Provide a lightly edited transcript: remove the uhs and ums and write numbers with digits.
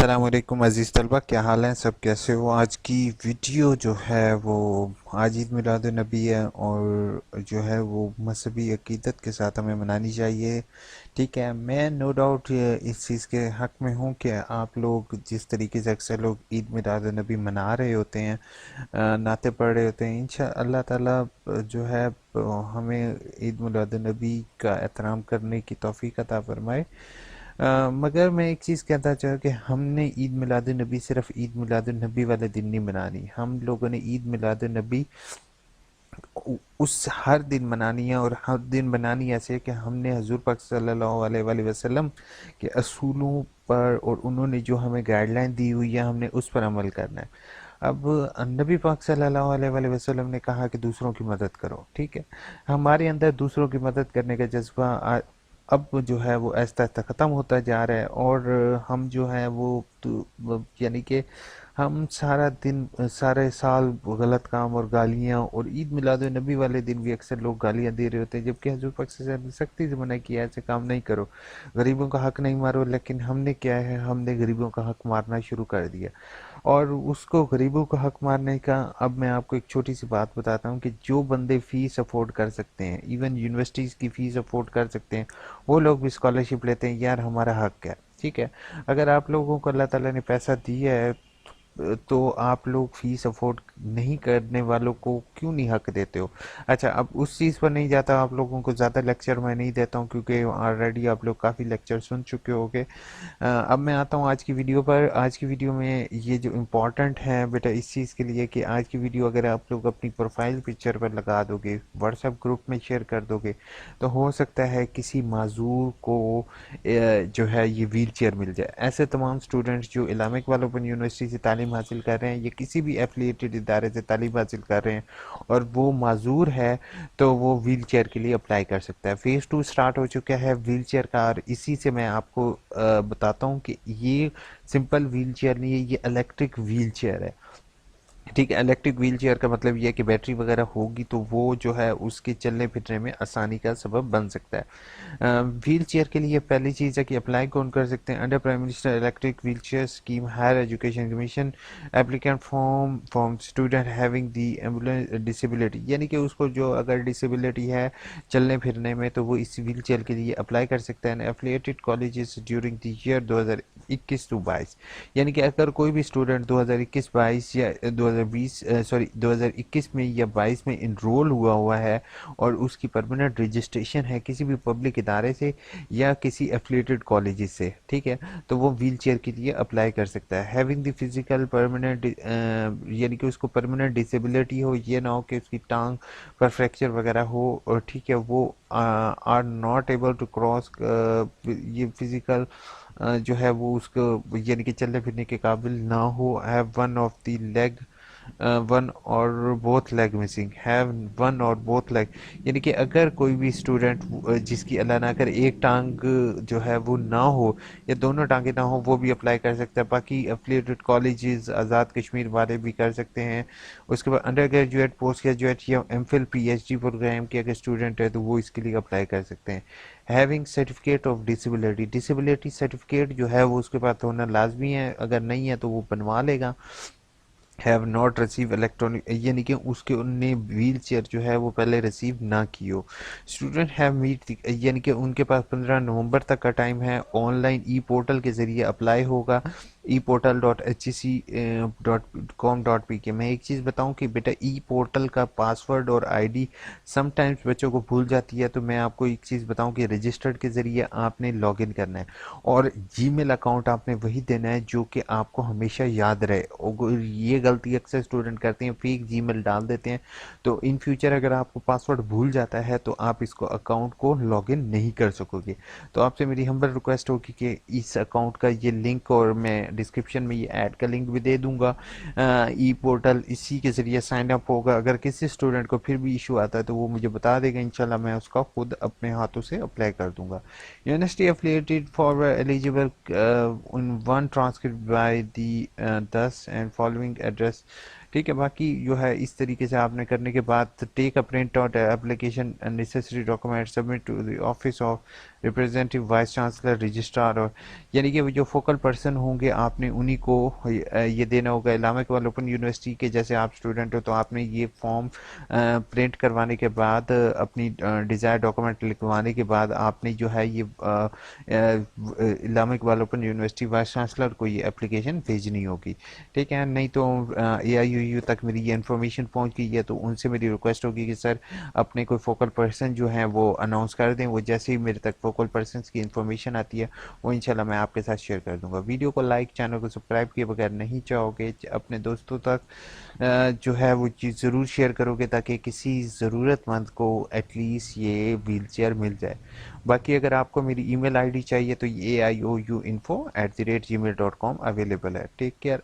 السلام علیکم عزیز طلبہ، کیا حال ہیں؟ سب کیسے ہو؟ آج کی ویڈیو جو ہے وہ آج عید میلاد النبی ہے، اور جو ہے وہ مذہبی عقیدت کے ساتھ ہمیں منانی چاہیے. ٹھیک ہے، میں نو ڈاؤٹ اس چیز کے حق میں ہوں کہ آپ لوگ جس طریقے سے اکثر لوگ عید میلاد النبی منا رہے ہوتے ہیں، نعتیں پڑھ رہے ہوتے ہیں، انشاء اللہ تعالیٰ جو ہے ہمیں عید میلاد النبی کا احترام کرنے کی توفیق عطا فرمائے. مگر میں ایک چیز کہتا چاہوں کہ ہم نے عید میلاد النبی صرف عید میلاد النبی والے دن نہیں منانی. ہم لوگوں نے عید میلاد النبی اس ہر دن منانی ہے، اور ہر دن منانی ایسے ہے کہ ہم نے حضور پاک صلی اللہ علیہ وآلہ وسلم کے اصولوں پر اور انہوں نے جو ہمیں گائیڈ لائن دی ہوئی ہے ہم نے اس پر عمل کرنا ہے. اب نبی پاک صلی اللہ علیہ وآلہ وسلم نے کہا کہ دوسروں کی مدد کرو. ٹھیک ہے، ہمارے اندر دوسروں کی مدد کرنے کا جذبہ اب جو ہے وہ آہستہ آہستہ ختم ہوتا جا رہا ہے، اور ہم جو ہیں وہ یعنی کہ ہم سارا دن سارے سال غلط کام اور گالیاں، اور عید میلاد النبی والے دن بھی اکثر لوگ گالیاں دے رہے ہوتے ہیں، جبکہ حضور پاک صلی اللہ علیہ وسلم نے سختی سے منع کیا ایسے کام نہیں کرو، غریبوں کا حق نہیں مارو. لیکن ہم نے کیا ہے، ہم نے غریبوں کا حق مارنا شروع کر دیا. اور اس کو غریبوں کا حق مارنے کا اب میں آپ کو ایک چھوٹی سی بات بتاتا ہوں کہ جو بندے فیس افورڈ کر سکتے ہیں، ایون یونیورسٹیز کی فیس افورڈ کر سکتے ہیں، وہ لوگ بھی اسکالرشپ لیتے ہیں. یار ہمارا حق ہے. ٹھیک ہے، اگر آپ لوگوں کو اللہ تعالیٰ نے پیسہ دیا ہے تو آپ لوگ فیس افورڈ نہیں کرنے والوں کو کیوں نہیں حق دیتے ہو؟ اچھا، اب اس چیز پر نہیں جاتا، آپ لوگوں کو زیادہ لیکچر میں نہیں دیتا ہوں کیونکہ آلریڈی آپ لوگ کافی لیکچر سن چکے ہوگے. اب میں آتا ہوں آج کی ویڈیو پر. آج کی ویڈیو میں یہ جو امپورٹنٹ ہے بیٹا اس چیز کے لیے کہ آج کی ویڈیو اگر آپ لوگ اپنی پروفائل پکچر پر لگا دو گے، واٹس ایپ گروپ میں شیئر کر دو گے، تو ہو سکتا ہے کسی معذور کو جو ہے یہ ویل چیئر مل جائے. ایسے تمام اسٹوڈنٹس جو علامہ اقبال اوپن یونیورسٹی سے تعلیم حاصل کر رہے ہیں یا کسی بھی ایفیلیٹڈ ادارے سے تعلیم حاصل کر رہے ہیں اور وہ معذور ہے، تو وہ ویل چیئر کے لیے اپلائی کر سکتا ہے. فیز 2 سٹارٹ ہو چکا ہے ویل چیئر کا، اور اسی سے میں آپ کو بتاتا ہوں کہ یہ سمپل ویل چیئر نہیں ہے، یہ الیکٹرک ویل چیئر ہے. ٹھیک ہے، الیکٹرک ویل چیئر کا مطلب یہ ہے کہ بیٹری وغیرہ ہوگی تو وہ جو ہے اس کے چلنے پھرنے میں آسانی کا سبب بن سکتا ہے. ویل چیئر کے لیے پہلی چیز ہے کہ اپلائی کون کر سکتے ہیں؟ Under prime minister electric wheelchair scheme higher education commission applicant from student having the ambulance disability, یعنی کہ اس کو جو اگر ڈسیبلٹی ہے چلنے پھرنے میں تو وہ اس ویل چیئر کے لیے اپلائی کر سکتا ہے. Affiliated colleges during the year 2021 یعنی کہ اگر کوئی بھی اسٹوڈنٹ 2021-22 یا 2021 میں یا 22 میں انرول ہوا ہے اور اس کی پرماننٹ رجسٹریشن ہے کسی بھی پبلک ادارے سے یا کسی ایفیلیٹڈ کالج سے، ٹھیک ہے، تو وہ ویل چیئر کے لیے اپلائی کر سکتا ہے. ہیونگ دی فزیکل پرماننٹ، یعنی کہ اس کو پرماننٹ ڈسیبلٹی ہو، یہ نہ ہو کہ اس کی ٹانگ پر فریکچر وغیرہ ہو، اور ٹھیک ہے وہ are not able to cross, یہ فزیکل جو ہے وہ اس کو یعنی کہ چلنے پھرنے کے قابل نہ ہو. Have one of the leg, one or both leg missing, have one or both leg, یعنی کہ اگر کوئی بھی اسٹوڈنٹ جس کی اللہ نہ کرے ایک ٹانگ جو ہے وہ نہ ہو یا دونوں ٹانگیں نہ ہو وہ بھی اپلائی کر سکتا ہے. باقی ایفیلیٹڈ کالجز آزاد کشمیر والے بھی کر سکتے ہیں. اس کے بعد انڈر گریجویٹ، پوسٹ گریجویٹ یا M Phil P H D programme کے اگر اسٹوڈنٹ ہے تو وہ اس کے لیے اپلائی کر سکتے ہیں. Having certificate of disability, disability certificate جو ہے وہ اس کے پاس ہونا لازمی ہے، اگر نہیں ہے تو وہ بنوا لے گا. ہیو ناٹ ریسیو الیکٹرانک، یعنی کہ اس کے ان نے ویل چیئر جو ہے وہ پہلے ریسیو نہ کی ہو. اسٹوڈنٹ ہیو میٹ، یعنی کہ ان کے پاس 15 نومبر تک کا ٹائم ہے. آن لائن ای پورٹل کے ذریعے اپلائی ہوگا، eportal.hec.com.pk. میں ایک چیز بتاؤں کہ بیٹا ای پورٹل کا پاسورڈ اور آئی ڈی سم ٹائمز بچوں کو بھول جاتی ہے، تو میں آپ کو ایک چیز بتاؤں کہ رجسٹرڈ کے ذریعے آپ نے لاگ ان کرنا ہے، اور جی میل اکاؤنٹ آپ نے وہی دینا ہے جو کہ آپ کو ہمیشہ یاد رہے. یہ غلطی اکثر اسٹوڈنٹ کرتے ہیں، فیک جی میل ڈال دیتے ہیں، تو ان فیوچر اگر آپ کو پاسورڈ بھول جاتا ہے تو آپ اس کو اکاؤنٹ کو لاگ ان نہیں کر سکو گے. تو آپ سے میری ہمبل ریکویسٹ ہوگی کہ اس اکاؤنٹ کا یہ لنک، اور میں ڈسکرپشن میں یہ ایڈ کا لنک بھی دے دوں گا، ای پورٹل اسی کے ذریعے سائن اپ ہوگا. اگر کسی اسٹوڈنٹ کو پھر بھی ایشو آتا ہے تو وہ مجھے بتا دے گا، انشاءاللہ میں اس کا خود اپنے ہاتھوں سے اپلائی کر دوں گا. University affiliated for eligible in one transcript by the 10 and following address ٹھیک ہے، باقی جو ہے اس طریقے سے آپ نے کرنے کے بعد take a print out application necessary document submit to the office of representative vice chancellor registrar, اور یعنی کہ وہ جو فوکل پرسن ہوں گے آپ نے انہی کو یہ دینا ہوگا۔ علامہ اقبال اوپن یونیورسٹی کے جیسے آپ اسٹوڈنٹ ہو تو آپ نے یہ فارم پرنٹ کروانے کے بعد اپنی ڈیزائر ڈاکومنٹ لکھوانے کے بعد آپ نے جو ہے یہ علامہ Iqbal open university vice chancellor کو یہ اپلیکیشن بھیجنی ہوگی، ٹھیک ہے؟ نہیں تو اے آئی یو تک میری یہ انفارمیشن پہنچ گئی ہے تو ان سے میری ریکویسٹ ہوگی کہ سر اپنے کوئی فوکل پرسن جو ہیں وہ اناؤنس کر دیں، وہ جیسے ہی میرے تک فوکل پرسنس کی انفارمیشن آتی ہے وہ انشاءاللہ میں آپ کے ساتھ شیئر کر دوں گا۔ ویڈیو کو لائک، چینل کو سبسکرائب کیے بغیر نہیں چاہو گے اپنے دوستوں تک جو ہے وہ چیز ضرور شیئر کرو گے تاکہ کسی ضرورت مند کو ایٹ لیسٹ یہ ویل چیئر مل جائے۔ باقی اگر آپ کو میری ای میل آئی ڈی چاہیے تو یہ AIOUinfo@gmail.com اویلیبل ہے۔ Take care.